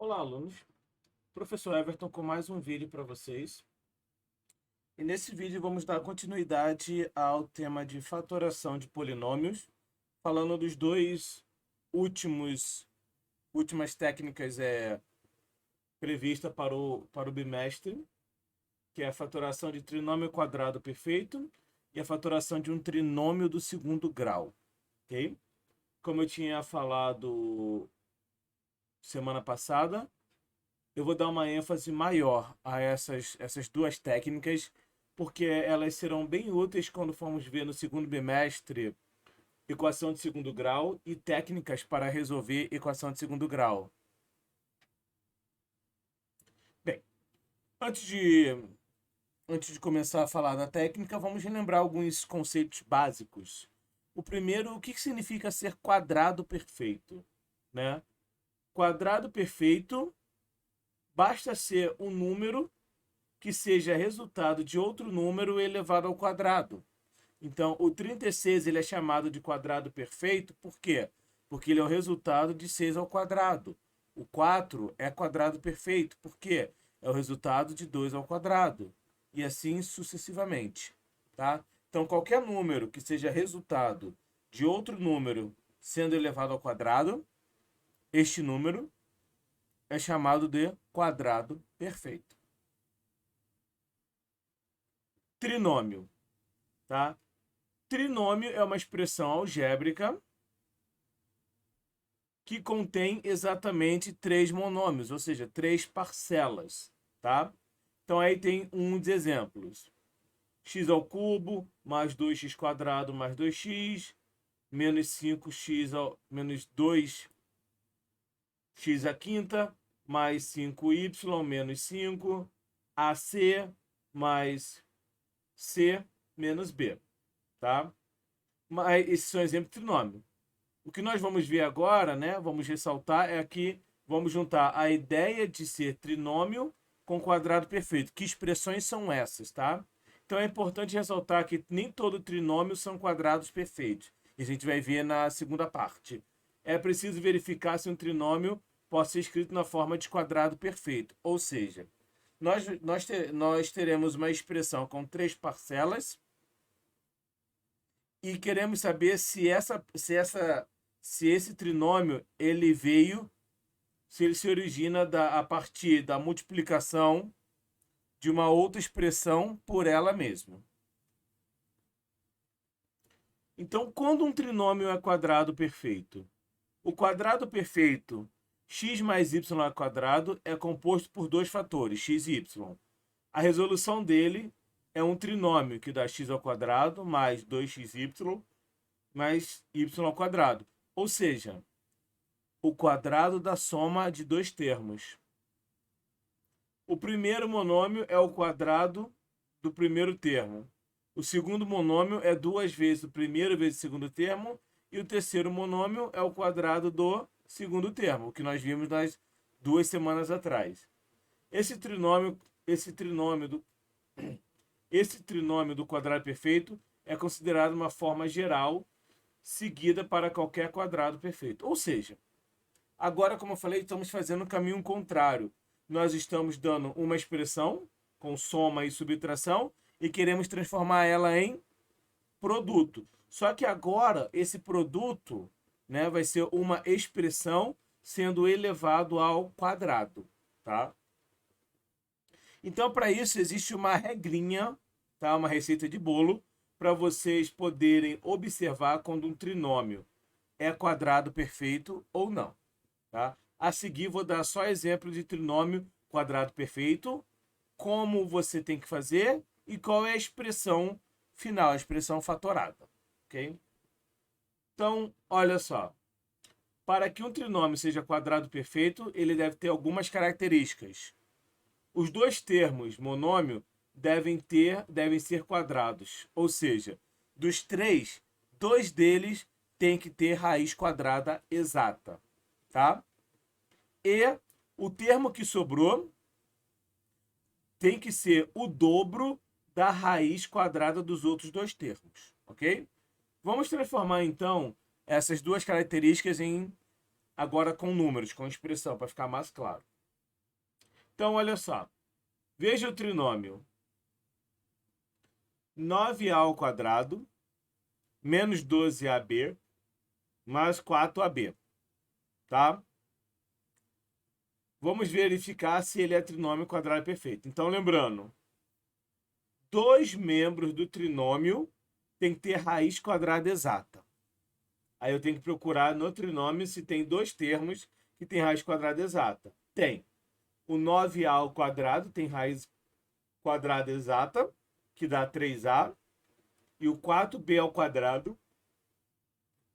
Olá, alunos. Professor Everton com mais um vídeo para vocês. E nesse vídeo vamos dar continuidade ao tema de fatoração de polinômios, falando dos dois últimas técnicas previstas para o bimestre, que é a fatoração de trinômio quadrado perfeito e a fatoração de um trinômio do segundo grau, ok? Como eu tinha falado semana passada, eu vou dar uma ênfase maior a essas duas técnicas, porque elas serão bem úteis quando formos ver no segundo bimestre equação de segundo grau e técnicas para resolver equação de segundo grau. Bem, antes de, antes de começar a falar da técnica, vamos relembrar alguns conceitos básicos. O primeiro, o que significa ser quadrado perfeito, né? Quadrado perfeito basta ser um número que seja resultado de outro número elevado ao quadrado. Então, o 36 ele é chamado de quadrado perfeito, por quê? Porque ele é o resultado de 6 ao quadrado. O 4 é quadrado perfeito, por quê? É o resultado de 2 ao quadrado. E assim sucessivamente, tá? Então, qualquer número que seja resultado de outro número sendo elevado ao quadrado, este número é chamado de quadrado perfeito. Trinômio, tá? Trinômio é uma expressão algébrica que contém exatamente três monômios, ou seja, três parcelas, tá? Então aí tem uns exemplos. X ao cubo mais 2x quadrado mais 2x menos 5x menos 2x à quinta mais 5y menos 5 AC mais C menos B, tá? Mas esses são exemplos de trinômio. O que nós vamos ver agora, né, vamos ressaltar, é que vamos juntar a ideia de ser trinômio com quadrado perfeito. Que expressões são essas, tá? Então é importante ressaltar que nem todo trinômio são quadrados perfeitos. E a gente vai ver na segunda parte. É preciso verificar se um trinômio pode ser escrito na forma de quadrado perfeito. Ou seja, nós teremos uma expressão com três parcelas e queremos saber se esse trinômio se ele se origina a partir da multiplicação de uma outra expressão por ela mesma. Então, quando um trinômio é quadrado perfeito? O quadrado perfeito x mais y ao quadrado é composto por dois fatores, x e y. A resolução dele é um trinômio que dá x ao quadrado mais 2xy mais y ao quadrado. Ou seja, o quadrado da soma de dois termos. O primeiro monômio é o quadrado do primeiro termo. O segundo monômio é duas vezes o primeiro vezes o segundo termo. E o terceiro monômio é o quadrado do segundo termo, que nós vimos nas 2 semanas atrás. Esse trinômio do quadrado perfeito é considerado uma forma geral seguida para qualquer quadrado perfeito. Ou seja, agora, como eu falei, estamos fazendo um caminho contrário. Nós estamos dando uma expressão com soma e subtração e queremos transformar ela em produto. Só que agora esse produto, né, vai ser uma expressão sendo elevado ao quadrado, tá? Então, para isso existe uma regrinha, tá? Uma receita de bolo para vocês poderem observar quando um trinômio é quadrado perfeito ou não, tá? A seguir vou dar só exemplo de trinômio quadrado perfeito, como você tem que fazer e qual é a expressão final, a expressão fatorada, ok? Então, olha só. Para que um trinômio seja quadrado perfeito, ele deve ter algumas características. Os dois termos monômio devem ser quadrados, ou seja, dos três, dois deles têm que ter raiz quadrada exata, tá? E o termo que sobrou tem que ser o dobro da raiz quadrada dos outros dois termos, ok? Vamos transformar então essas duas características agora com números, com expressão, para ficar mais claro. Então, olha só. Veja o trinômio 9a ao quadrado menos 12ab mais 4ab, tá? Vamos verificar se ele é trinômio quadrado perfeito. Então, lembrando, dois membros do trinômio tem que ter raiz quadrada exata. Aí eu tenho que procurar no trinômio se tem dois termos que tem raiz quadrada exata. Tem. O 9a ao quadrado tem raiz quadrada exata, que dá 3a. E o 4b ao quadrado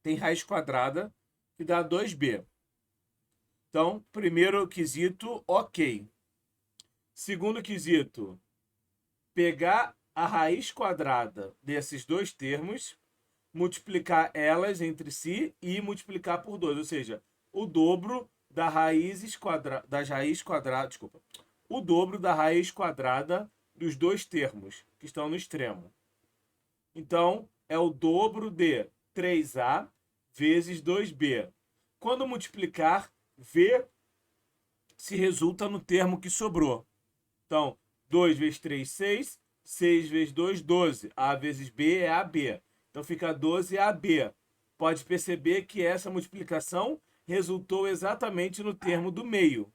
tem raiz quadrada, que dá 2b. Então, primeiro quesito, ok. Segundo quesito, pegar a raiz quadrada desses dois termos, multiplicar elas entre si e multiplicar por 2, ou seja, o dobro da o dobro da raiz quadrada dos dois termos que estão no extremo. Então, é o dobro de 3a vezes 2b. Quando multiplicar, v se resulta no termo que sobrou. Então, 2 vezes 3, 6. 6 vezes 2, 12. A vezes b é AB. Então, fica 12AB. Pode perceber que essa multiplicação resultou exatamente no termo do meio.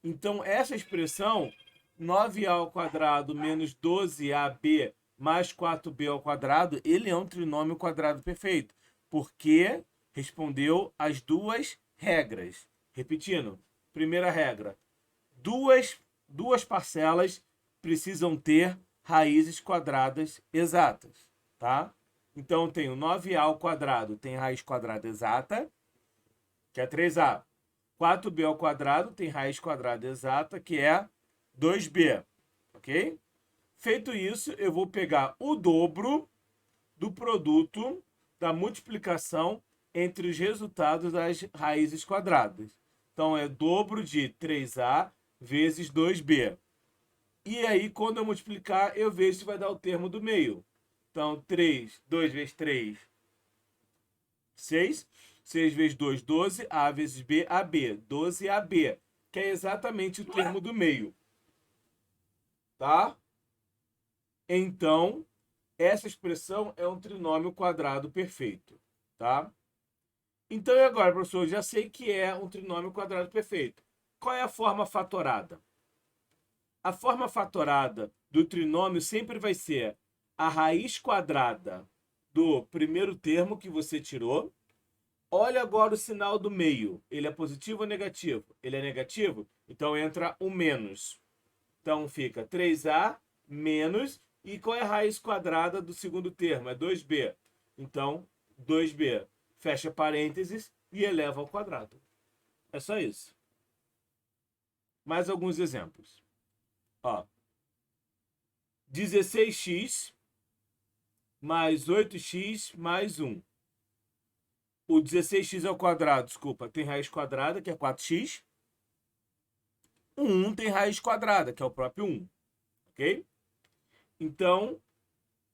Então, essa expressão, 9a ao quadrado menos 12ab mais 4b ao quadrado, ele é um trinômio quadrado perfeito, porque respondeu às duas regras. Repetindo, primeira regra, duas parcelas precisam ter raízes quadradas exatas, tá? Então, eu tenho 9a ao quadrado, tem raiz quadrada exata, que é 3a. 4b ao quadrado tem raiz quadrada exata, que é 2b, ok? Feito isso, eu vou pegar o dobro do produto da multiplicação entre os resultados das raízes quadradas. Então, é dobro de 3a vezes 2b. E aí, quando eu multiplicar, eu vejo se vai dar o termo do meio. Então, 2 vezes 3, 6. 6 vezes 2, 12. A vezes B, AB. 12AB, que é exatamente o termo do meio. Tá? Então, essa expressão é um trinômio quadrado perfeito. Tá? Então, e agora, professor? Eu já sei que é um trinômio quadrado perfeito. Qual é a forma fatorada? A forma fatorada do trinômio sempre vai ser a raiz quadrada do primeiro termo que você tirou. Olha agora o sinal do meio. Ele é positivo ou negativo? Ele é negativo? Então entra um menos. Então fica 3a menos. E qual é a raiz quadrada do segundo termo? É 2b. Então 2b. Fecha parênteses e eleva ao quadrado. É só isso. Mais alguns exemplos. Ó, 16x mais 8x mais 1. O 16x ao quadrado, desculpa, tem raiz quadrada, que é 4x. O 1 tem raiz quadrada, que é o próprio 1. Ok? Então,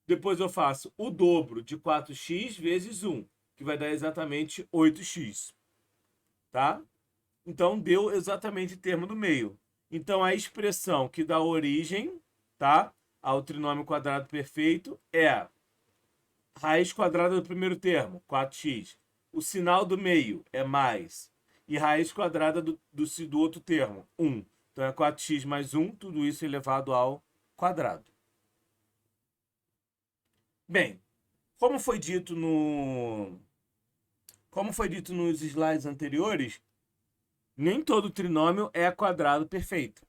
depois eu faço o dobro de 4x vezes 1, que vai dar exatamente 8x. Tá? Então, deu exatamente o termo do meio. Então, a expressão que dá origem, tá, ao trinômio quadrado perfeito é a raiz quadrada do primeiro termo, 4x. O sinal do meio é mais. E raiz quadrada do outro termo, 1. Então, é 4x mais 1, tudo isso elevado ao quadrado. Bem, como foi dito nos slides anteriores, nem todo trinômio é quadrado perfeito.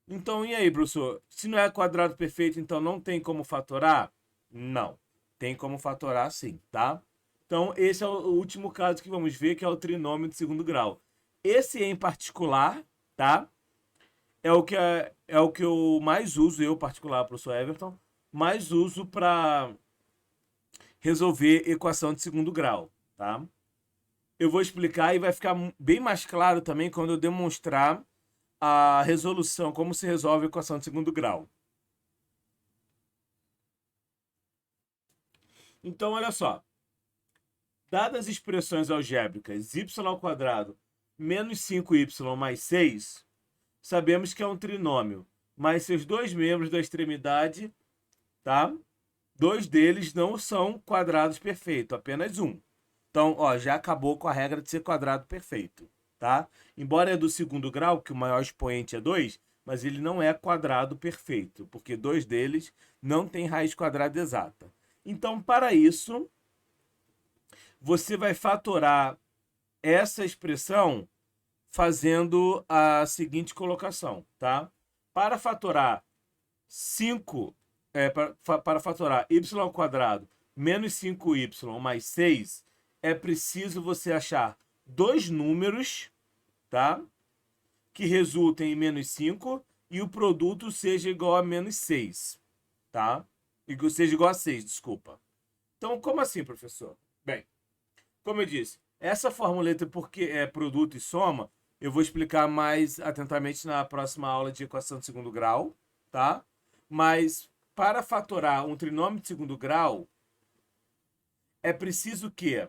Então, e aí, professor? Se não é quadrado perfeito, então não tem como fatorar? Não. Tem como fatorar sim, tá? Então, esse é o último caso que vamos ver, que é o trinômio de segundo grau. Esse em particular, tá? É o que eu mais uso, eu particular, professor Everton, mais uso para resolver equação de segundo grau, tá? Eu vou explicar e vai ficar bem mais claro também quando eu demonstrar a resolução, como se resolve a equação de segundo grau. Então, olha só. Dadas as expressões algébricas y² menos 5y mais 6, sabemos que é um trinômio, mas seus dois membros da extremidade, tá? Dois deles não são quadrados perfeitos, apenas um. Então, ó, já acabou com a regra de ser quadrado perfeito, tá? Embora é do segundo grau, que o maior expoente é 2, mas ele não é quadrado perfeito, porque dois deles não têm raiz quadrada exata. Então, para isso, você vai fatorar essa expressão fazendo a seguinte colocação, tá? Para fatorar 5, para fatorar y ao quadrado menos 5y mais 6, é preciso você achar dois números, tá? Que resultem em menos 5 e o produto seja igual a menos 6, tá? E seja igual a 6, desculpa. Então, como assim, professor? Bem, como eu disse, essa formuleta porque é produto e soma, eu vou explicar mais atentamente na próxima aula de equação de segundo grau, tá? Mas para fatorar um trinômio de segundo grau, é preciso que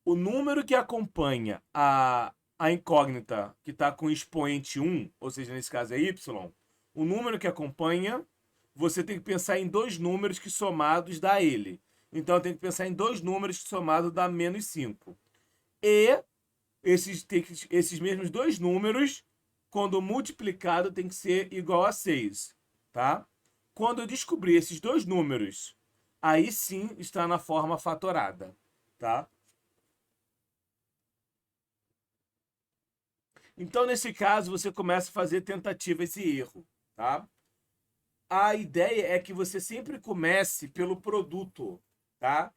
o número que acompanha a incógnita que está com expoente 1, ou seja, nesse caso é y, o número que acompanha, você tem que pensar em dois números que somados dá ele. Então, tem que pensar em dois números que somados dá menos 5. E esses mesmos dois números, quando multiplicado, tem que ser igual a 6, tá? Quando eu descobrir esses dois números, aí sim está na forma fatorada, tá? Então, nesse caso, você começa a fazer tentativas e erro, tá? A ideia é que você sempre comece pelo produto, tá?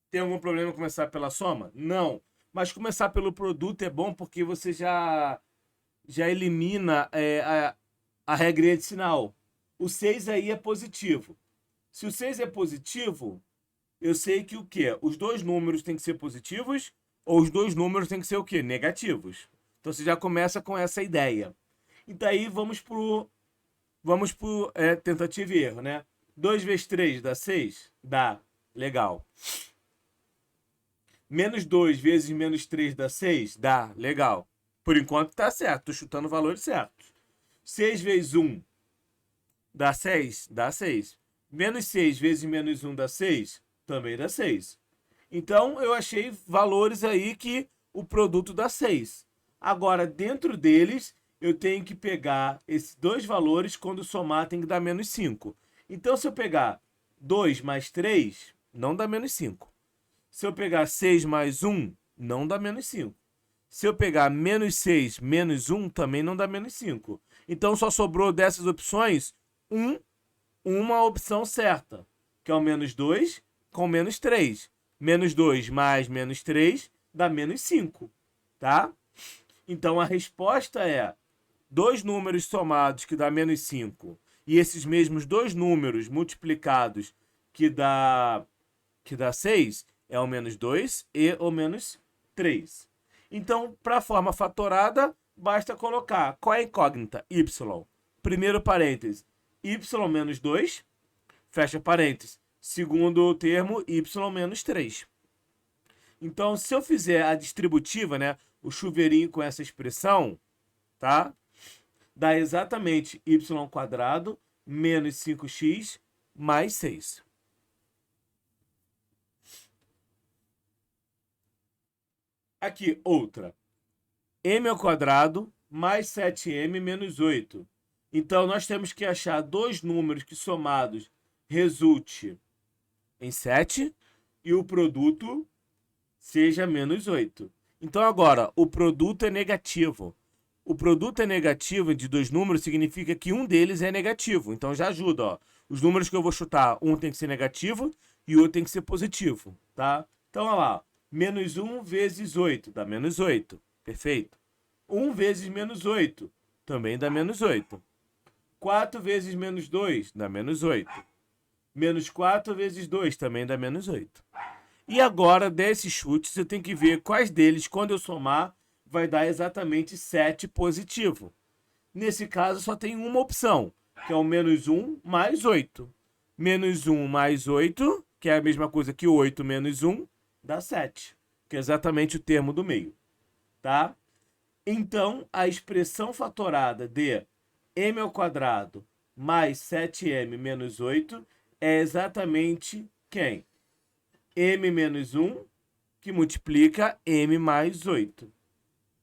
Tem algum problema começar pela soma? Não. Mas começar pelo produto é bom porque você já elimina a regrinha de sinal. O 6 aí é positivo. Se o 6 é positivo, eu sei que o quê? Os dois números têm que ser positivos ou os dois números têm que ser o quê? Negativos. Então você já começa com essa ideia. E daí vamos pro tentativa e erro, né? 2 vezes 3 dá 6? Dá. Legal. Menos 2 vezes menos 3 dá 6? Dá. Legal. Por enquanto tá certo. Tô chutando valores certos. 6 vezes 1 dá 6? Dá 6. Menos 6 vezes menos 1 dá 6? Também dá 6. Então, eu achei valores aí que o produto dá 6. Agora, dentro deles, eu tenho que pegar esses dois valores, quando somar tem que dar menos 5. Então, se eu pegar 2 mais 3, não dá menos 5. Se eu pegar 6 mais 1, não dá menos 5. Se eu pegar menos 6 menos 1, também não dá menos 5. Então, só sobrou dessas opções uma opção certa, que é o menos 2 com menos 3. Menos 2 mais menos 3 dá menos 5, tá? Então, a resposta é dois números somados que dá menos 5 e esses mesmos dois números multiplicados que dá 6 é o menos 2 e o menos 3. Então, para a forma fatorada, basta colocar qual é a incógnita? Y. Primeiro parêntese, y menos 2, fecha parênteses. Segundo termo, y menos 3. Então, se eu fizer a distributiva, né, o chuveirinho com essa expressão, tá? Dá exatamente y² menos 5x mais 6. Aqui, outra. m² mais 7m menos 8. Então, nós temos que achar dois números que somados resulte em 7 e o produto seja menos 8. Então, agora, o produto é negativo. O produto é negativo de dois números significa que um deles é negativo. Então, já ajuda, ó. Os números que eu vou chutar, um tem que ser negativo e o outro tem que ser positivo, tá? Então, olha lá. Menos 1 vezes 8 dá menos 8. Perfeito. 1 vezes menos 8 também dá menos 8. 4 vezes menos 2 dá menos 8. Menos 4 vezes 2 também dá menos 8. E agora, desses chutes, eu tenho que ver quais deles, quando eu somar, vai dar exatamente 7 positivo. Nesse caso, só tem uma opção, que é o menos 1 mais 8. Menos 1 mais 8, que é a mesma coisa que 8 menos 1, dá 7. Que é exatamente o termo do meio. Tá? Então, a expressão fatorada de m ao quadrado mais 7m menos 8 é exatamente quem? M menos 1, que multiplica m mais 8.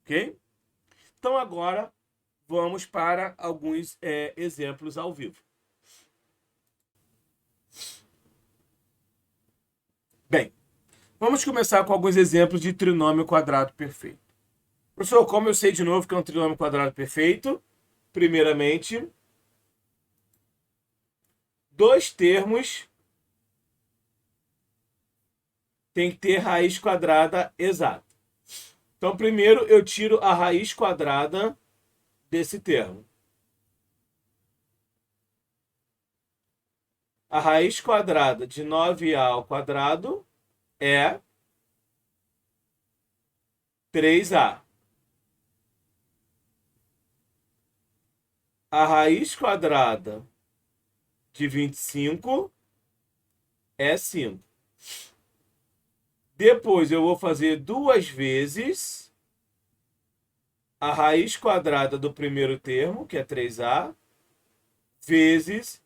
Ok? Então, agora, vamos para alguns exemplos ao vivo. Bem, vamos começar com alguns exemplos de trinômio quadrado perfeito. Professor, como eu sei de novo que é um trinômio quadrado perfeito? Primeiramente, dois termos têm que ter raiz quadrada exata. Então, primeiro eu tiro a raiz quadrada desse termo. A raiz quadrada de 9a ao quadrado é 3a. A raiz quadrada de 25 é 5. Depois eu vou fazer duas vezes a raiz quadrada do primeiro termo, que é 3a, vezes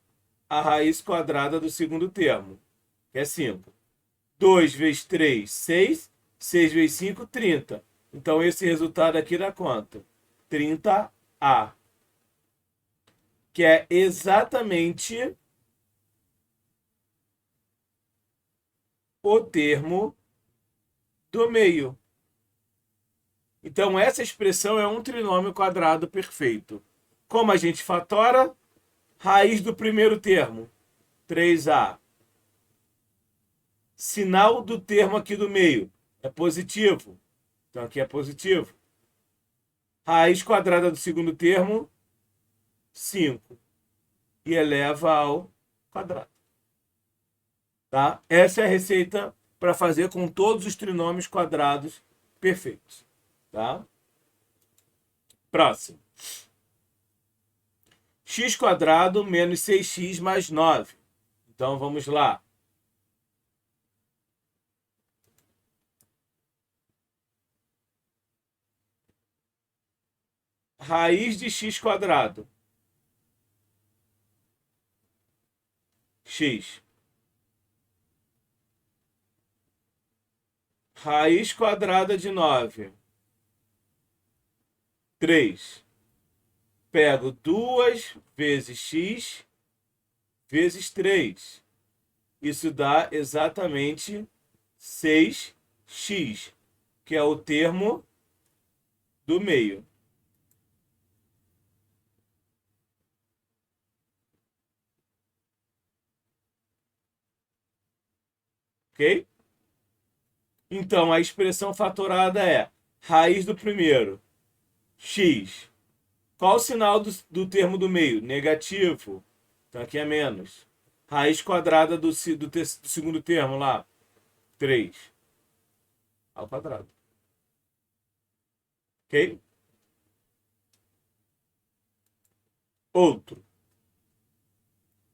a raiz quadrada do segundo termo, que é 5. 2 vezes 3, 6. 6 vezes 5, 30. Então, esse resultado aqui dá quanto? 30A. Que é exatamente o termo do meio. Então, essa expressão é um trinômio quadrado perfeito. Como a gente fatora? Raiz do primeiro termo, 3A. Sinal do termo aqui do meio é positivo. Então, aqui é positivo. Raiz quadrada do segundo termo, 5. E eleva ao quadrado. Tá? Essa é a receita para fazer com todos os trinômios quadrados perfeitos. Tá? Próximo. X quadrado menos 6x mais 9. Então, vamos lá. Raiz de x quadrado. X. Raiz quadrada de 9. 3. Pego 2 vezes x vezes 3. Isso dá exatamente 6x, que é o termo do meio. Ok? Então, a expressão fatorada é raiz do primeiro, x. Qual o sinal do termo do meio? Negativo. Então, aqui é menos. Raiz quadrada do segundo termo lá, 3 ao quadrado. Ok? Outro.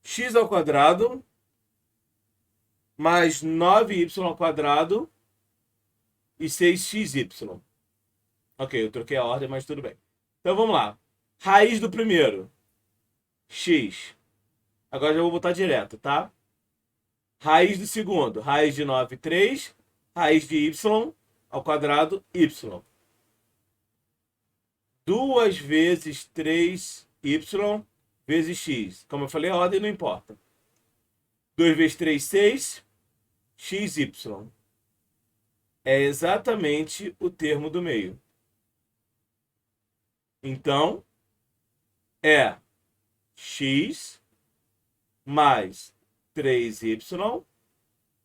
X ao quadrado mais 9y ao quadrado e 6xy. Ok, eu troquei a ordem, mas tudo bem. Então vamos lá. Raiz do primeiro, x. Agora já vou botar direto, tá? Raiz do segundo, raiz de 9, 3. Raiz de y ao quadrado, y. 2 vezes 3y vezes x. Como eu falei, a ordem não importa. 2 vezes 3, 6. xy. É exatamente o termo do meio. Então, é x mais 3y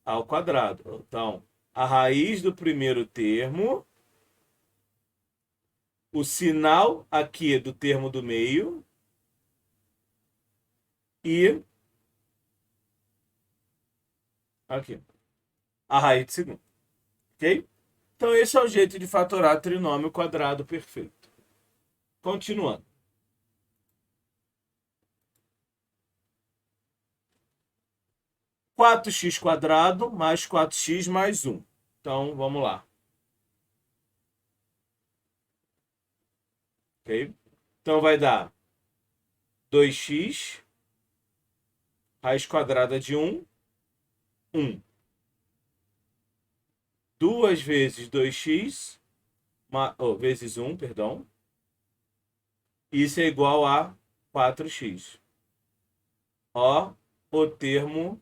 ao quadrado. Então, a raiz do primeiro termo, o sinal aqui do termo do meio e aqui, a raiz do segundo. Ok? Então, esse é o jeito de fatorar trinômio quadrado perfeito. Continuando. 4x quadrado mais 4x mais 1. Então, vamos lá. ok? Então vai dar 2x, raiz quadrada de 1, 1. 2 vezes 2x, vezes 1, perdão. Isso é igual a 4x. Ó, o termo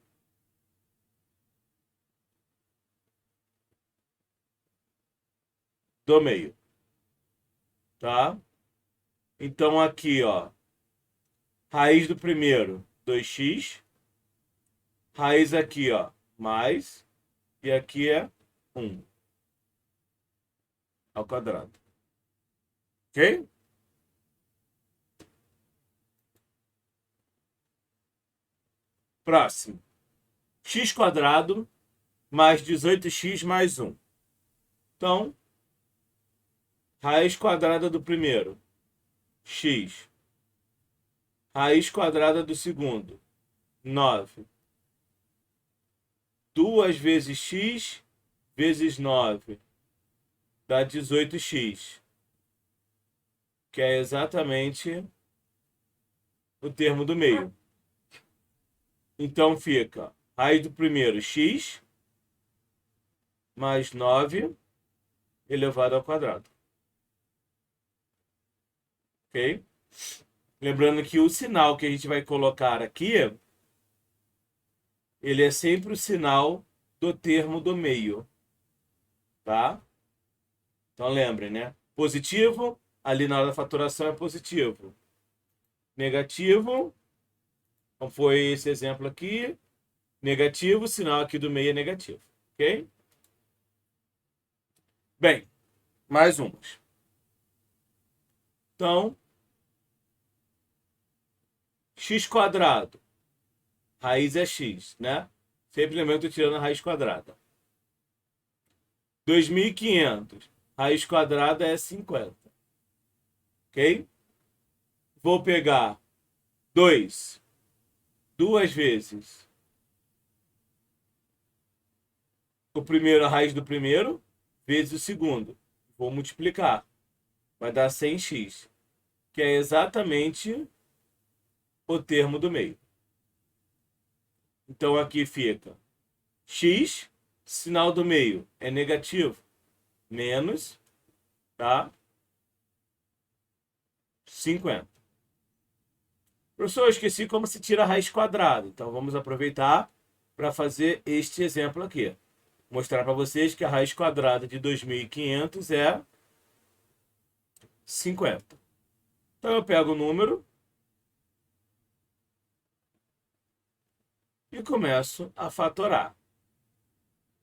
do meio, tá? Então aqui, ó, raiz do primeiro, 2x. Raiz aqui, ó, mais. E aqui é 1 ao quadrado. Ok? Próximo. X quadrado mais 18x mais 1. Então, raiz quadrada do primeiro, x. Raiz quadrada do segundo, 9. 2 vezes x vezes 9 dá 18x, que é exatamente o termo do meio. Então fica raiz do primeiro, x, mais 9 elevado ao quadrado. Ok? Lembrando que o sinal que a gente vai colocar aqui, ele é sempre o sinal do termo do meio. Tá? Então lembrem, né? Positivo, ali na hora da faturação é positivo. Negativo, como foi esse exemplo aqui, negativo, o sinal aqui do meio é negativo. Ok? Bem, mais umas. Então, x quadrado, raiz é x, né? Sempre lembrando que eu tirando a raiz quadrada. 2.500, raiz quadrada é 50. Ok? Vou pegar 2, duas vezes o primeiro, a raiz do primeiro, vezes o segundo. Vou multiplicar. Vai dar 100x, que é exatamente o termo do meio. Então aqui fica x, sinal do meio é negativo, menos, tá? 50. Professor, eu esqueci como se tira a raiz quadrada. Então vamos aproveitar para fazer este exemplo aqui. Mostrar para vocês que a raiz quadrada de 2.500 é 50. Então eu pego o número e começo a fatorar.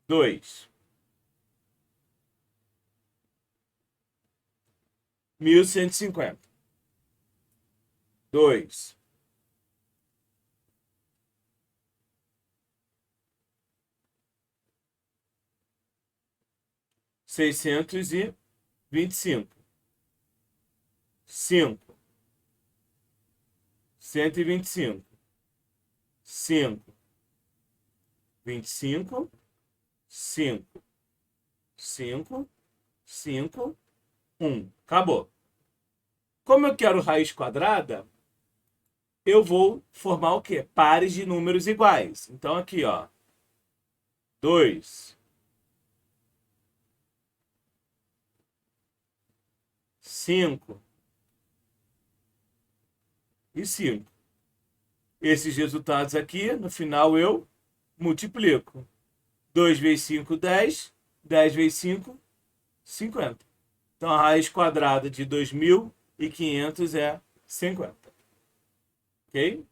2. 1.150. 2. 625. 5. 125. 5. 25. 5. 5. 5. 1. Acabou. Como eu quero raiz quadrada, eu vou formar o quê? Pares de números iguais. Então aqui, ó. 2. 5 e 5. Esses resultados aqui, no final, eu multiplico. 2 vezes 5, 10. 10 vezes 5, 50. Então, a raiz quadrada de 2.500 é 50. Ok?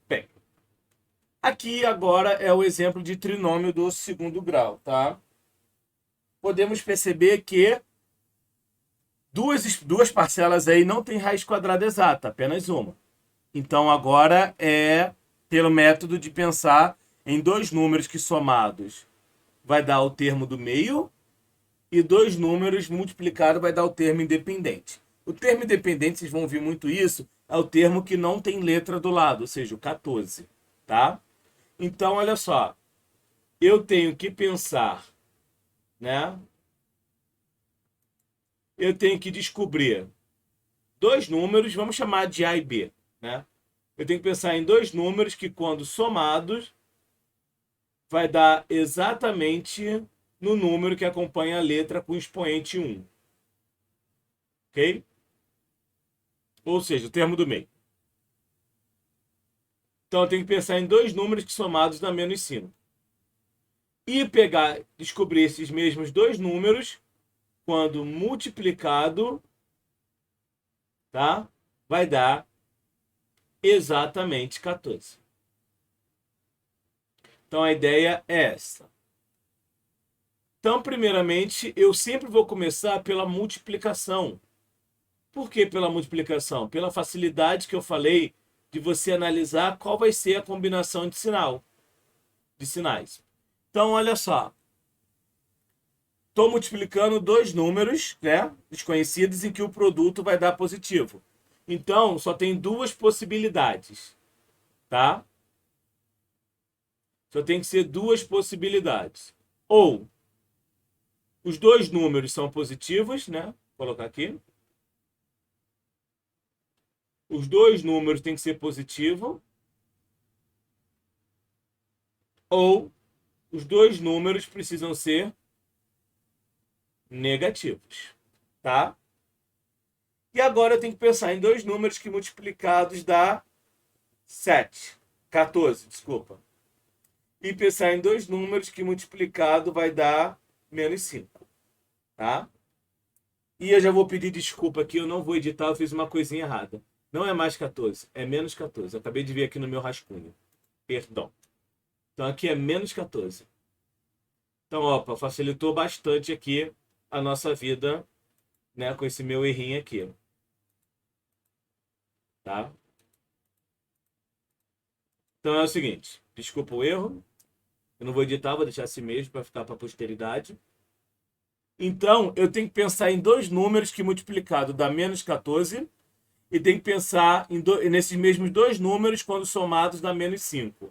Bem, aqui agora é o exemplo de trinômio do segundo grau, tá? Podemos perceber que duas parcelas aí não tem raiz quadrada exata, apenas uma. Então agora é pelo método de pensar em dois números que somados vai dar o termo do meio e dois números multiplicados vai dar o termo independente. O termo independente, vocês vão ouvir muito isso, é o termo que não tem letra do lado, ou seja, o 14, tá? Então, olha só, eu tenho que pensar, né, eu tenho que descobrir dois números, vamos chamar de A e B, né? Eu tenho que pensar em dois números que, quando somados, vai dar exatamente no número que acompanha a letra com expoente 1. Ok? Ou seja, o termo do meio. Então eu tenho que pensar em dois números que somados dá menos 5. E descobrir esses mesmos dois números quando multiplicado, tá? Vai dar exatamente 14. Então a ideia é essa. Então, primeiramente, eu sempre vou começar pela multiplicação. Por que pela multiplicação? Pela facilidade que eu falei de você analisar qual vai ser a combinação de sinais. Então, olha só. Estou multiplicando dois números, né, desconhecidos em que o produto vai dar positivo. Então, só tem duas possibilidades, tá? Só tem que ser duas possibilidades. Ou os dois números são positivos, né? Vou colocar aqui. Os dois números têm que ser positivos. Ou os dois números precisam ser negativos, tá? E agora eu tenho que pensar em dois números que multiplicados dá 7, 14, desculpa. E pensar em dois números que multiplicado vai dar menos 5, tá? E eu já vou pedir desculpa aqui, eu não vou editar, eu fiz uma coisinha errada. Não é mais 14, é menos 14. Eu acabei de ver aqui no meu rascunho. Perdão. Então aqui é menos 14. Então, opa, facilitou bastante aqui a nossa vida, né, com esse meu errinho aqui. Tá? Então é o seguinte, desculpa o erro. Eu não vou editar, vou deixar assim mesmo para ficar para a posteridade. Então, eu tenho que pensar em dois números que multiplicado dá menos 14 e tenho que pensar nesses mesmos dois números quando somados dá menos 5.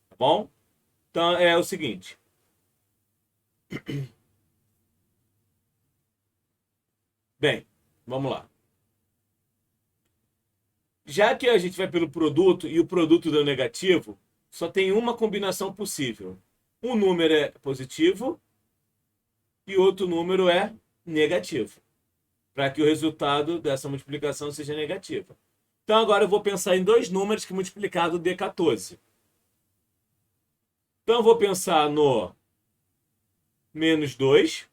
Tá bom? Então, é o seguinte. Bem, vamos lá. Já que a gente vai pelo produto e o produto deu negativo, só tem uma combinação possível. Um número é positivo e outro número é negativo, para que o resultado dessa multiplicação seja negativo. Então agora eu vou pensar em dois números que multiplicado dê 14. Então eu vou pensar no menos 2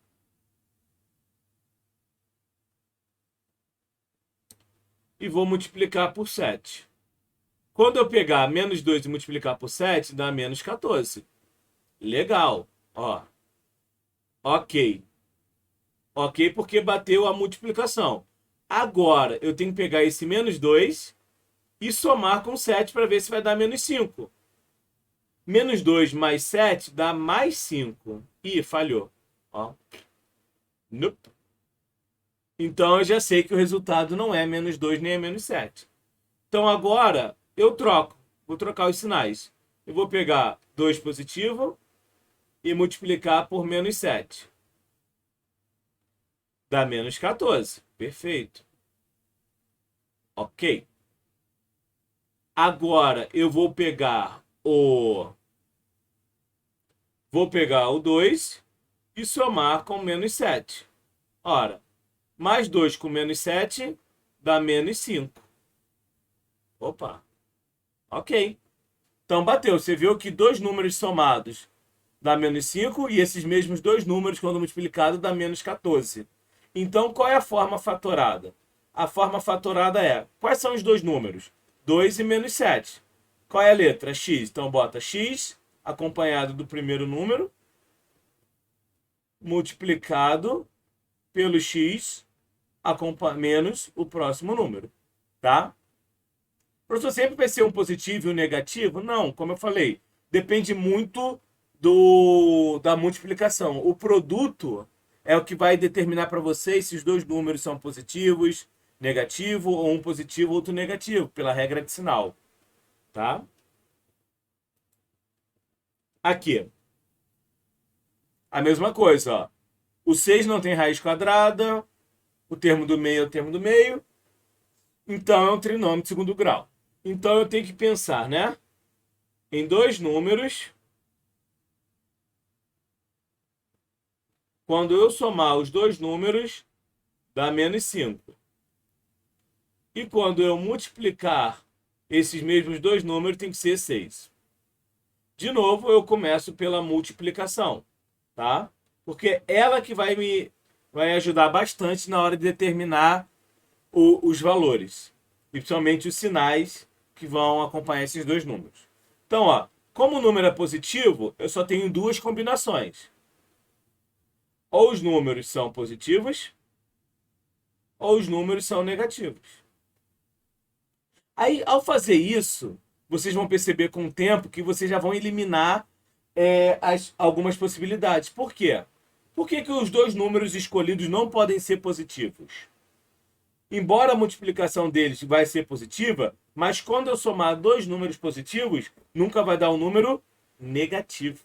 e vou multiplicar por 7. Quando eu pegar menos 2 e multiplicar por 7, dá menos 14. Legal. Ó. Ok. Ok, porque bateu a multiplicação. Agora, eu tenho que pegar esse menos 2 e somar com 7 para ver se vai dar menos 5. Menos 2 mais 7 dá mais 5. Ih, falhou. Ó. Nope. Então, eu já sei que o resultado não é menos 2 nem é menos 7. Então, agora, eu troco. Vou trocar os sinais. Eu vou pegar 2 positivo e multiplicar por menos 7. Dá menos 14. Perfeito. Ok. Agora eu vou pegar o 2 e somar com menos 7. Ora, mais 2 com menos 7 dá menos 5. Opa. Ok. Então bateu. Você viu que dois números somados dá menos 5 e esses mesmos dois números, quando multiplicado, dá menos 14. Então, qual é a forma fatorada? A forma fatorada é, quais são os dois números? 2 e menos 7. Qual é a letra? X. Então, bota x acompanhado do primeiro número, multiplicado pelo x menos o próximo número. Tá? Professor, sempre vai ser um positivo e um negativo? Não, como eu falei, depende muito da multiplicação. O produto é o que vai determinar para vocês se os dois números são positivos, negativo, ou um positivo, outro negativo, pela regra de sinal. Tá? Aqui. A mesma coisa, ó. O 6 não tem raiz quadrada, O termo do meio é o termo do meio. Então é um trinômio de segundo grau. Então eu tenho que pensar, né? Em dois números. Quando eu somar os dois números, dá menos 5. E quando eu multiplicar esses mesmos dois números, tem que ser 6. De novo, eu começo pela multiplicação, tá? Porque ela que vai ajudar bastante na hora de determinar os valores. E principalmente os sinais que vão acompanhar esses dois números. Então, ó, como o número é positivo, eu só tenho duas combinações. Ou os números são positivos, ou os números são negativos. Aí, ao fazer isso, vocês vão perceber com o tempo que vocês já vão eliminar algumas possibilidades. Por quê? Por que que os dois números escolhidos não podem ser positivos? Embora a multiplicação deles vai ser positiva, mas quando eu somar dois números positivos, nunca vai dar um número negativo.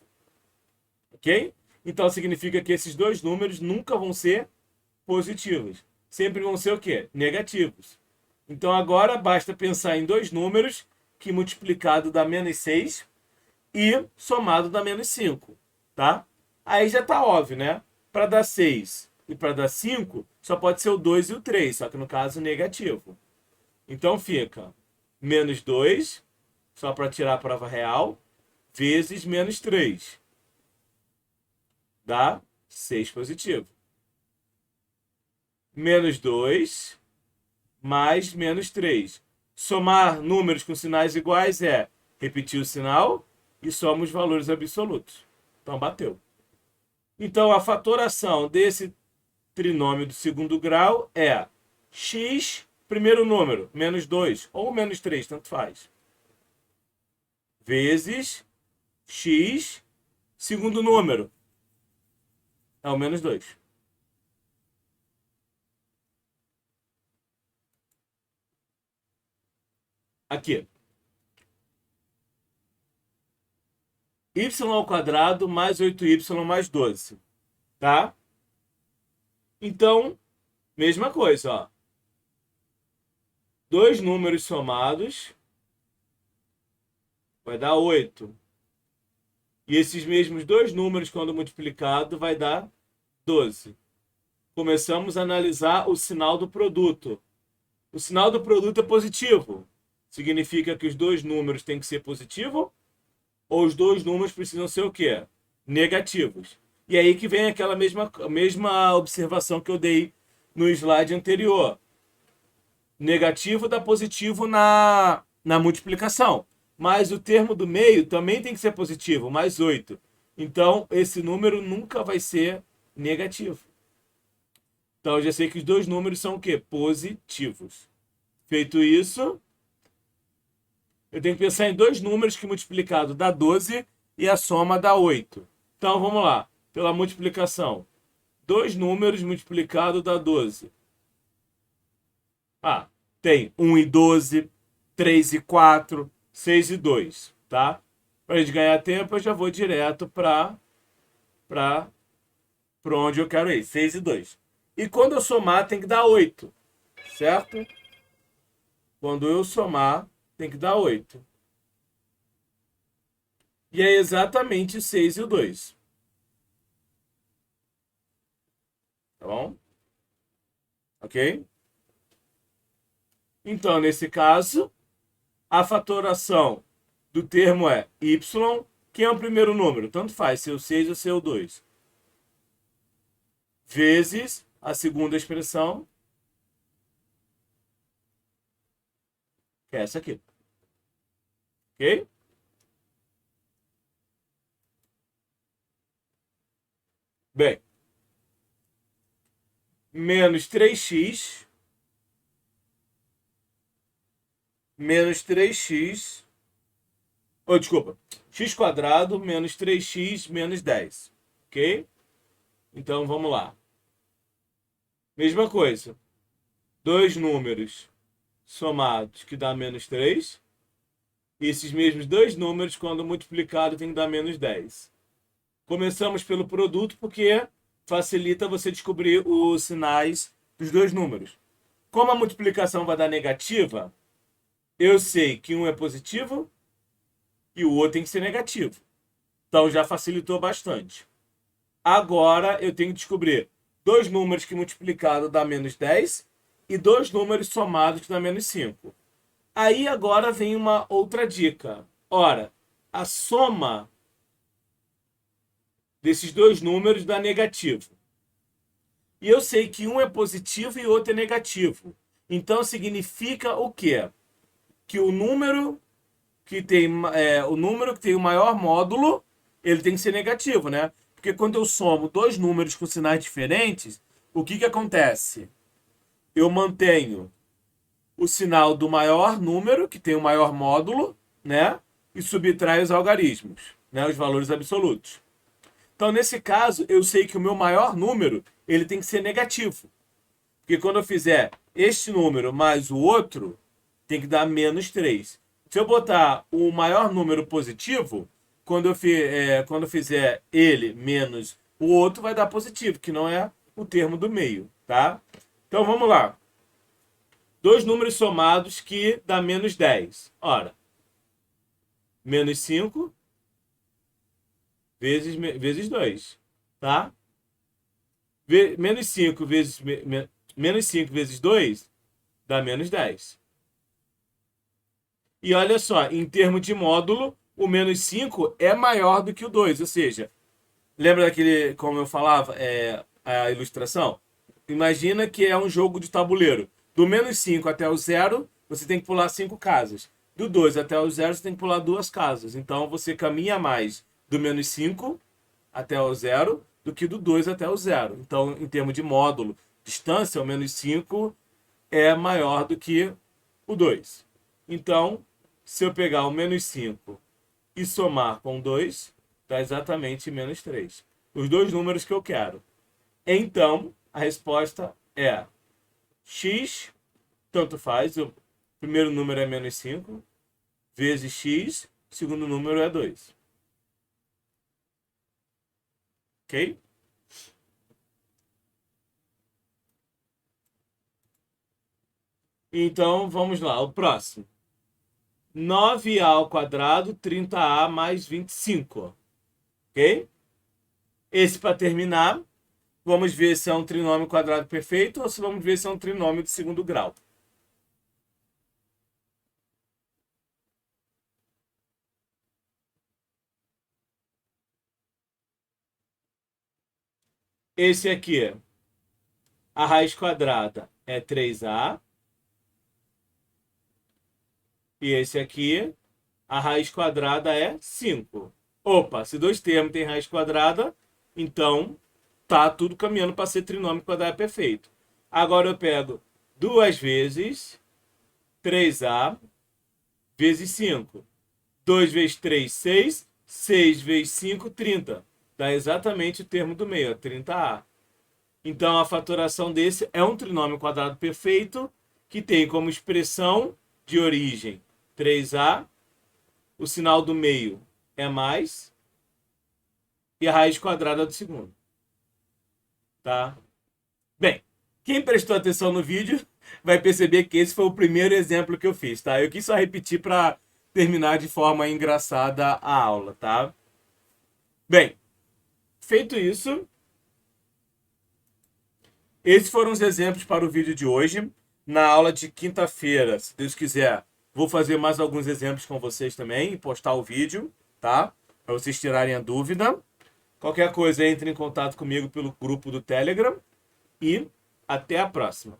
Ok? Então significa que esses dois números nunca vão ser positivos. Sempre vão ser o quê? Negativos. Então agora basta pensar em dois números que multiplicado dá menos 6 e somado dá menos 5. Tá? Aí já tá óbvio, né? Para dar 6 e para dar 5, só pode ser o 2 e o 3, só que no caso negativo. Então fica menos 2, só para tirar a prova real, vezes menos 3. Dá 6 positivo. Menos 2 mais menos 3. Somar números com sinais iguais é repetir o sinal e soma os valores absolutos. Então bateu. Então a fatoração desse trinômio do segundo grau é x, primeiro número, menos 2, ou menos 3, tanto faz, vezes x, segundo número, é o menos 2. Aqui. Y ao quadrado mais 8y mais 12. Tá? Então, mesma coisa, ó. Dois números somados vai dar 8. E esses mesmos dois números, quando multiplicado, vai dar 12. Começamos a analisar o sinal do produto. O sinal do produto é positivo. Significa que os dois números têm que ser positivos ou os dois números precisam ser o quê? Negativos. E aí que vem aquela mesma observação que eu dei no slide anterior. Negativo dá positivo na multiplicação. Mas o termo do meio também tem que ser positivo, mais 8. Então, esse número nunca vai ser negativo. Então, eu já sei que os dois números são o quê? Positivos. Feito isso, eu tenho que pensar em dois números que multiplicado dá 12 e a soma dá 8. Então, vamos lá. Pela multiplicação. Dois números multiplicado dá 12. Ah, tem 1 e 12, 3 e 4, 6 e 2, tá? Para a gente ganhar tempo, eu já vou direto para onde eu quero ir, 6 e 2. E quando eu somar, tem que dar 8, certo? Quando eu somar, tem que dar 8. E é exatamente 6 e o 2. Tá bom? Ok? Então, nesse caso, a fatoração do termo é y. Quem é o primeiro número? Tanto faz, se o 6 ou se o 2. Vezes a segunda expressão, que é essa aqui. Ok? Bem, menos 3x menos 3x. Oh, desculpa. X quadrado menos 3x menos 10. Ok? Então vamos lá. Mesma coisa. Dois números somados que dá menos 3. E esses mesmos dois números, quando multiplicado, tem que dar menos 10. Começamos pelo produto porque facilita você descobrir os sinais dos dois números. Como a multiplicação vai dar negativa, eu sei que um é positivo e o outro tem que ser negativo. Então já facilitou bastante. Agora eu tenho que descobrir dois números que multiplicado dá menos 10 e dois números somados que dá menos 5. Aí agora vem uma outra dica. Ora, a soma desses dois números dá negativo. E eu sei que um é positivo e o outro é negativo. Então significa o quê? Que o número que tem o maior módulo, ele tem que ser negativo, né? Porque quando eu somo dois números com sinais diferentes, o que acontece? Eu mantenho o sinal do maior número, que tem o maior módulo, né? E subtrai os algarismos, né? Os valores absolutos. Então, nesse caso, eu sei que o meu maior número, ele tem que ser negativo. Porque quando eu fizer este número mais o outro, tem que dar menos 3. Se eu botar o maior número positivo, quando eu fizer ele menos o outro, vai dar positivo, que não é o termo do meio, tá? Então, vamos lá. Dois números somados que dá menos 10. Ora, menos 5 vezes 2, tá? Menos 5 vezes 2 dá menos 10. E olha só, em termos de módulo, o menos 5 é maior do que o 2. Ou seja, lembra daquele, como eu falava, a ilustração? Imagina que é um jogo de tabuleiro. Do menos 5 até o 0, você tem que pular 5 casas. Do 2 até o 0, você tem que pular 2 casas. Então, você caminha mais do menos 5 até o 0 do que do 2 até o 0. Então, em termos de módulo, distância, o menos 5 é maior do que o 2. Então, se eu pegar o menos 5 e somar com 2, dá exatamente menos 3. Os dois números que eu quero. Então, a resposta é x, tanto faz, o primeiro número é menos 5, vezes x, o segundo número é 2. Ok? Então, vamos lá, o próximo. 9a ao quadrado, 30a mais 25. Ok? Esse, para terminar, vamos ver se é um trinômio quadrado perfeito ou se vamos ver se é um trinômio de segundo grau. Esse aqui, a raiz quadrada é 3a. E esse aqui, a raiz quadrada é 5. Opa, se dois termos têm raiz quadrada, então tá tudo caminhando para ser trinômio quadrado perfeito. Agora eu pego 2 vezes 3a vezes 5. 2 vezes 3, 6. 6 vezes 5, 30. Dá exatamente o termo do meio, 30a. Então a fatoração desse é um trinômio quadrado perfeito que tem como expressão de origem 3a, o sinal do meio é mais, e a raiz quadrada do segundo. Tá? Bem, quem prestou atenção no vídeo vai perceber que esse foi o primeiro exemplo que eu fiz, tá? Eu quis só repetir para terminar de forma engraçada a aula, tá? Bem, feito isso, esses foram os exemplos para o vídeo de hoje. Na aula de quinta-feira, se Deus quiser, vou fazer mais alguns exemplos com vocês também e postar o vídeo, tá? Para vocês tirarem a dúvida. Qualquer coisa, entre em contato comigo pelo grupo do Telegram. E até a próxima.